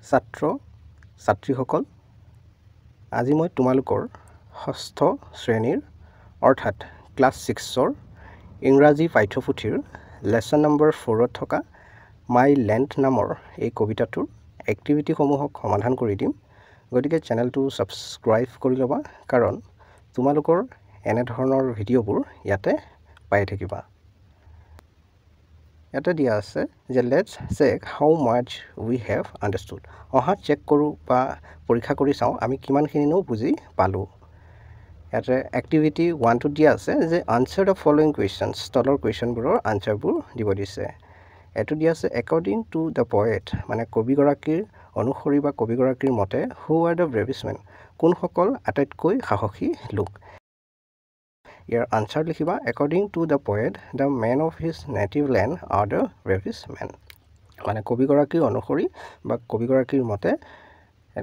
ছাত্ৰ ছাত্ৰীসকল আজি মই তোমালোকৰ ষষ্ঠ শ্ৰেণীৰ অৰ্থাৎ ক্লাছ 6ৰ ইংৰাজী পাঠ্যপুথিৰ লেসন নম্বৰ 4ত থকা মাই লেণ্ড নামৰ এই কবিতাটোৰ এক্টিভিটিসমূহক সমাধান কৰি দিম। গতিকে চেনেলটো সাবস্ক্ৰাইব কৰি ল'বা কাৰণ তোমালোকৰ এনে ধৰণৰ ভিডিঅ'বোৰ ইয়াতে পাই থাকিবা। ইয়াতে দিয়া আছে যে let's check how much we have understood. অহা চেক কৰোঁ বা পৰীক্ষা কৰি চাওঁ আমি কিমানখিনিনো বুজি পালোঁ। ইয়াতে এক্টিভিটি 1টো দিয়া আছে যে আনচাৰ দ্য ফলোয়িং কুৱেশ্যনছ, তলৰ কুৱেশ্যনবোৰৰ আনচাৰবোৰ দিব দিছে। এইটো দিয়া আছে একৰ্ডিং টু দ্য পয়েট, মানে কবিগৰাকীৰ অনুসৰি বা কবিগৰাকীৰ মতে who are the bravest men, কোনসকল আটাইতকৈ সাহসী লোক। ইয়াৰ আনচাৰ লিখিবা according to the poet the men of his native land are the bravest men, মানে কবিগৰাকীৰ অনুসৰি বা কবিগৰাকীৰ মতে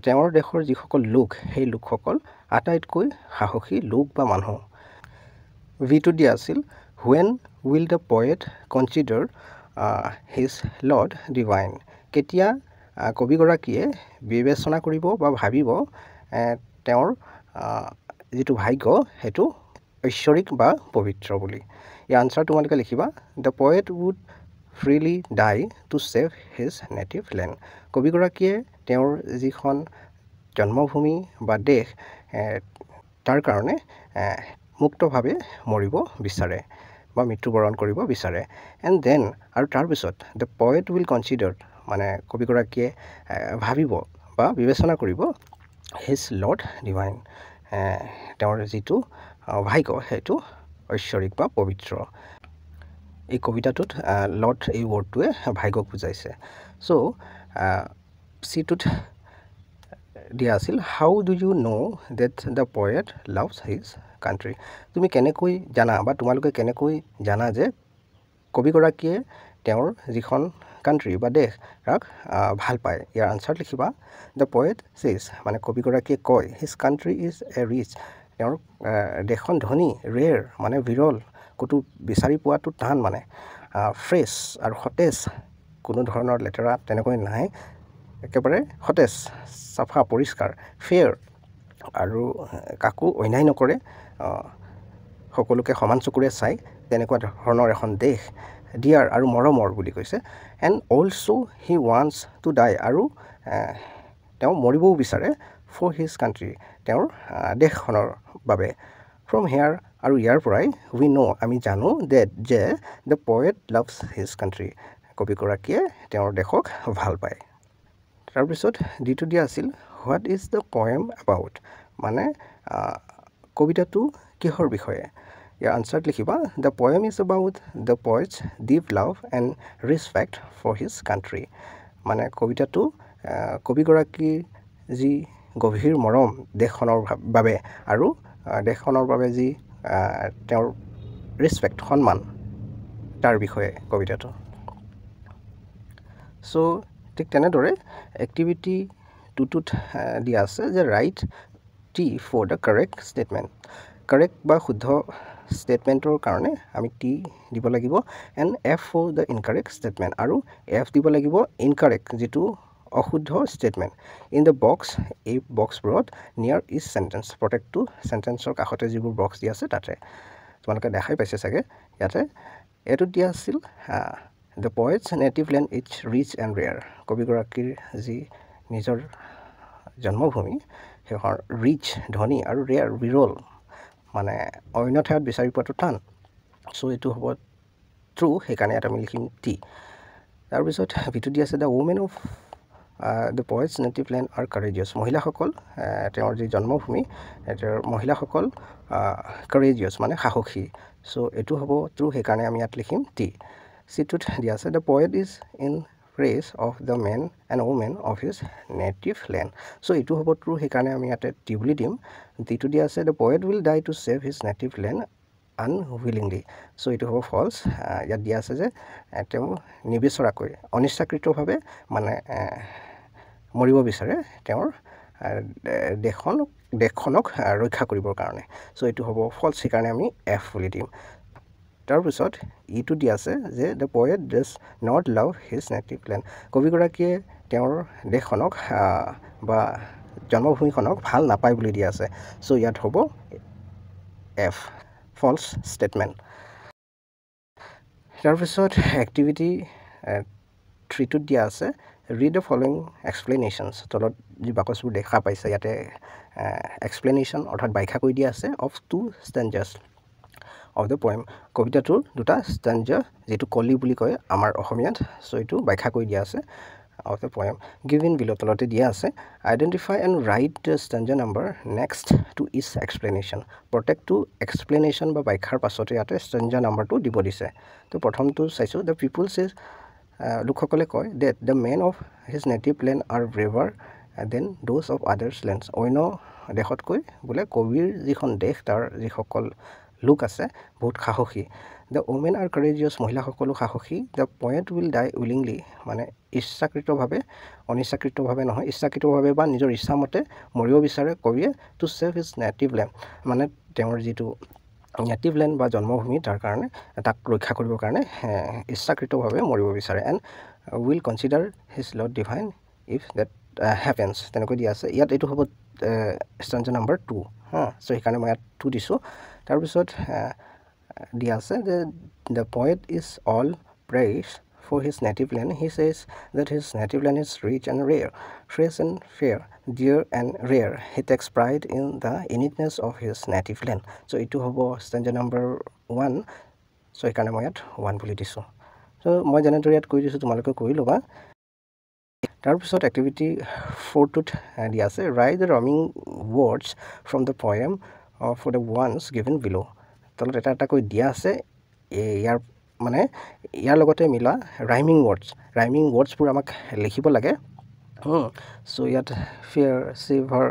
তেওঁৰ দেশৰ যিসকল লোক সেই লোকসকল আটাইতকৈ সাহসী লোক বা মানুহ। ভিটো দিয়া আছিল when will the poet consider his lord divine, কেতিয়া কবিগৰাকীয়ে বিবেচনা কৰিব বা ভাবিব তেওঁৰ যিটো ভাগ্য সেইটো ঐশ্বৰিক বা পবিত্ৰ বুলি। ইয়াৰ আনচাৰ তোমালোকে লিখিবা the poet would freely die to save his native land, কবিগৰাকীয়ে তেওঁৰ যিখন জন্মভূমি বা দেশ তাৰ কাৰণে মুক্তভাৱে মৰিব বিচাৰে বা মৃত্যুবৰণ কৰিব বিচাৰে। এণ্ড দেন আৰু তাৰপিছত দ্য পয়েট উইল কনচিডাৰ, মানে কবিগৰাকীয়ে ভাবিব বা বিবেচনা কৰিব হিজ লৰ্ড ডিভাইন, তেওঁৰ যিটো ভাগ্য সেইটো ঐশ্বৰিক বা পবিত্ৰ। এই কবিতাটোত লৰ্ড এই ৱৰ্ডটোৱে ভাগ্যক বুজাইছে। চ' চিটোত দিয়া আছিল how do you know' that the poet loves his country, তুমি কেনেকৈ জানা বা তোমালোকে কেনেকৈ জানা যে কবিগৰাকীয়ে তেওঁৰ যিখন কাণ্ট্ৰি বা দেশ তাক ভাল পায়। ইয়াৰ আনচাৰ লিখিবা দ্য পয়েট ছেইজ, মানে কবিগৰাকীয়ে কয় his country is a rich, তেওঁৰ দেশখন ধনী, ৰেয়াৰ মানে বিৰল, ক'তো বিচাৰি পোৱাটো টান, মানে ফ্ৰেছ আৰু সতেজ, কোনো ধৰণৰ লেতেৰা তেনেকৈ নাই, একেবাৰে সতেজ চাফা পৰিষ্কাৰ, ফেয়াৰ আৰু কাকো অন্যায় নকৰে, সকলোকে সমান চকুৰে চাই তেনেকুৱা ধৰণৰ এখন দেশ, ডিয়াৰ আৰু মৰমৰ বুলি কৈছে। And also' he wants to die, আৰু তেওঁ মৰিবও বিচাৰে ফৰ হিজ কাণ্ট্ৰি, তেওঁৰ দেশখনৰ বাবে। ফ্ৰম হেয়াৰ, আৰু ইয়াৰ পৰাই উই ন' আমি জানো ডেট যে the poet loves his country, কবিগৰাকীয়ে তেওঁৰ দেশক ভাল পায়। তাৰপিছত ডিটো দিয়া আছিল what is the poem about, মানে কবিতাটো কিহৰ বিষয়ে। ইয়াৰ আনচাৰ লিখিবা the poem is about the poet's deep love and respect for his country, মানে কবিতাটো কবিগৰাকীৰ যি গভীৰ মৰম দেশখনৰ বাবে আৰু দেশখনৰ বাবে যি তেওঁৰ ৰেচপেক্ট সন্মান তাৰ বিষয়ে কবিতাটো। চ' ঠিক তেনেদৰে এক্টিভিটি 2টোত দিয়া আছে যে write T for the correct statement, correct বা শুদ্ধ ষ্টেটমেণ্টৰ কাৰণে আমি টি দিব লাগিব, and F for the incorrect statement, আৰু এফ দিব লাগিব ইনকাৰেক্ট যিটো অশুদ্ধ ষ্টেটমেণ্ট। ইন দ্য বক্স, এই বক্সবোৰত নিয়াৰ ইজ চেণ্টেন্স, প্ৰত্যেকটো চেণ্টেন্সৰ কাষতে যিবোৰ বক্স দিয়া আছে তাতে তোমালোকে দেখাই পাইছে চাগে। ইয়াতে এইটোত দিয়া আছিল the poet's native land is rich and rare, কবিগৰাকীৰ যি নিজৰ জন্মভূমি সেইখন ৰিচ ধনী আৰু ৰেয়াৰ বিৰল, মানে অন্য ঠাইত বিচাৰি পোৱাটো টান। চ' এইটো হ'ব ট্ৰু, সেইকাৰণে ইয়াত আমি লিখিম টি। তাৰপিছত ভিটো দিয়া আছে the women of the poet's native land are courageous, মহিলাসকল তেওঁৰ যি জন্মভূমি তেওঁৰ মহিলাসকল কাৰেজিয়াছ মানে সাহসী। চ' এইটো হ'ব ট্ৰু, সেইকাৰণে আমি ইয়াত লিখিম টি। চিটোত দিয়া আছে the poet is in praise of the men and women of his native land, so' এইটো হ'ব ট্ৰু, সেইকাৰণে আমি ইয়াতে টি বুলি দিম। ডিটো দিয়া আছে the poet will die to save his native land unwillingly, so' এইটো হ'ব ফল্ছ। ইয়াত দিয়া আছে যে তেওঁ নিবিচৰাকৈ অনিচ্ছাকৃতভাৱে মানে মৰিব বিচাৰে তেওঁৰ দেশখনক ৰক্ষা কৰিবৰ কাৰণে, চ' এইটো হ'ব ফল্ছ, সেইকাৰণে আমি এফ বুলি দিম। তাৰপিছত ইটো দিয়া আছে যে the poet does not love his native land, কবিগৰাকীয়ে তেওঁৰ দেশখনক বা জন্মভূমিখনক ভাল নাপায় বুলি দিয়া আছে সো ইয়াত হ'ব এফ ফলছ ষ্টেটমেণ্ট তাৰপিছত এক্টিভিটি 3টোত দিয়া আছে ৰিড দ্য ফলোইং এক্সপ্লেনেশ্যনছ তলত যি বাকচবোৰ দেখা পাইছে ইয়াতে এক্সপ্লেনেশ্যন অৰ্থাৎ ব্যাখ্যা কৰি দিয়া আছে of 2 stanzas of the poem কবিতাটোৰ দুটা stanza যেটো কলি বুলি কয় আমাৰ অসমীয়াত সো এটো ব্যাখ্যা কৰি দিয়া আছে of the poem given below তলতে দিয়া আছে identify and write the stanza number next to each explanation প্ৰত্যেকটো explanation বা ব্যাখ্যাৰ পাছতে ইয়াতে stanza numberটো দিব দিছে তো প্ৰথমটো চাইছো the people says লোকসকলে কয় that the men of his native land are braver than those of others lands অন্য দেশতকৈ বোলে কবিৰ যিখন দেশ তাৰ যিসকল লোক আছে বহুত সাহসী the women are courageous মহিলাসকলো সাহসী the poet will die willingly মানে ইচ্ছাকৃতভাৱে অনিচ্ছাকৃতভাৱে নহয় ইচ্ছাকৃতভাৱে বা নিজৰ ইচ্ছামতে মৰিব বিচাৰে কবিয়ে to save his native land মানে তেওঁৰ যিটো নেটিভ ল্যান্ড বা জন্মভূমি তাৰ কাৰণে তাক ৰক্ষা কৰিবৰ কাৰণে ইচ্ছাকৃতভাৱে মৰিব বিচাৰে and will consider his lord divine if that happens তেনেকৈ দিয়া আছে ইয়াত এইটো হ'ব stanza number 2 সো সেইকাৰণে মই ইয়াত 2 দিছো তাৰপিছত দিয়া আছে যে the poet is all praise for his native land he says that his native land is rich and rare fresh and fair dear and rare he takes pride in the uniqueness of his native land so itu hobo stanza number 1 so ekane moi at 1 বুলি দিছো so মই generator ইয়াত কৈ দিছো তোমালোকে কৈ লবা তাৰপিছত এক্টিভিটি 4 টোত দিয়া আছে write the rhyming words from the poem for the ones given below তলত এটা কৈ দিয়া আছে ইয়াৰ মানে ইয়াৰ লগতে মিলা ৰাইমিং ওয়াৰ্ডছ পুৰ আমাক লিখিব লাগে সো ইয়াত ফেয়াৰ সেভাৰ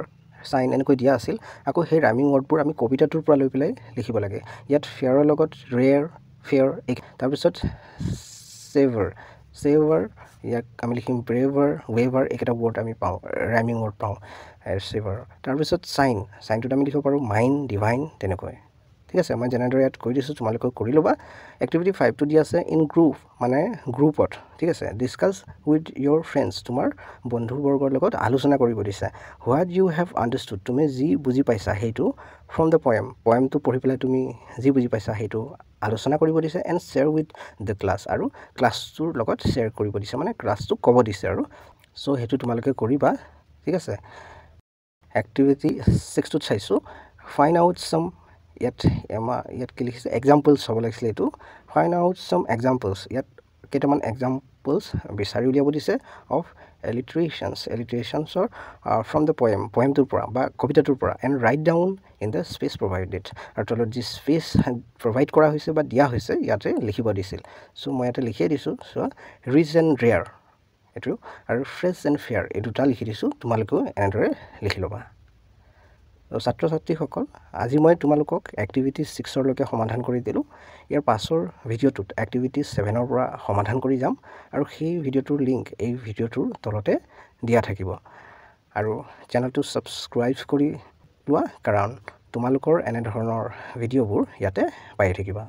সাইন এনেকৈ দিয়া আছিল আকৌ সেই ৰাইমিং ওয়াৰ্ডবোৰ আমি কবিতাটোৰ পৰা লৈ পেলাই লিখিব লাগে ইয়াত ফেয়াৰৰ লগত ৰেয়াৰ ফেয়াৰ তাৰপিছত সেভাৰ ইয়াক আমি লিখিম ব্ৰেভাৰ ৱেভাৰ একটা ওয়াৰ্ড আমি পাওঁ ৰাইমিং ওয়াৰ্ড পাওঁ সেভাৰ তাৰপিছত সাইনটোত আমি লিখিব পাৰো মাইন ডিভাইন তেনেকৈ ঠিক আছে মই জেনেৰেটৰ ইয়াত কৈ দিছো তোমালোকে কৰি লবা এক্টিভিটি 5 টো দিয়া আছে ইন গ্ৰুপ মানে গ্ৰুপত ঠিক আছে ডিসকাস উইথ your friends তোমাৰ বন্ধুবৰ্গৰ লগত আলোচনা কৰিব দিছে হোৱাট ইউ হেভ আন্ডাৰস্টুড তুমি যি বুজি পাইছা হেতু ফ্ৰম দ্য পয়েমটো পঢ়ি পেলাই তুমি যি বুজি পাইছা হেতু আলোচনা কৰিব দিছে and share with the class আৰু ক্লাছটোৰ লগত শেয়াৰ কৰিব দিছে মানে ক্লাছটো ক'ব দিছে আৰু সো হেতু তোমালোকে কৰিবা ঠিক আছে এক্টিভিটি 6 টো চাইছো ফাইন্ড আউট সাম yet কি লিখিছে এক্সাম্পলছ হ'ব লাগিছিল এটো ফাইন্ড আউট সাম এক্সাম্পলছ ইয়াত কেইটামান এক্সাম্পলছ বিচাৰি উলিয়াব দিছে অফ alliterations from the poemটোৰ পৰা বা কবিতাটোৰ পৰা and write down in the space provided আৰু তলত যি স্পেচ প্ৰভাইড কৰা হৈছে বা দিয়া হৈছে ইয়াতে লিখিব দিছিল সো মই ইয়াতে লিখি দিছো সো rich and rare এটো আৰু fresh and fair এই দুটা লিখি দিছো তোমালোকে এনেদৰে লিখি লবা ছাত্ৰ ছাত্ৰীসকল আজি মই তোমালোকক এক্টিভিটি 6 লৈকে সমাধান কৰি দিলো ইয়াৰ পাছৰ ভিডিওটোত এক্টিভিটি 7 ৰ পৰা সমাধান কৰি যাম আৰু সেই ভিডিওটোৰ লিংক এই ভিডিওটোৰ তলতে দিয়া থাকিব আৰু চেনেলটো সাবস্ক্ৰাইব কৰি লোৱা কাৰণ তোমালোকৰ এনে ধৰণৰ ভিডিওবোৰ ইয়াতে পাই থাকিবা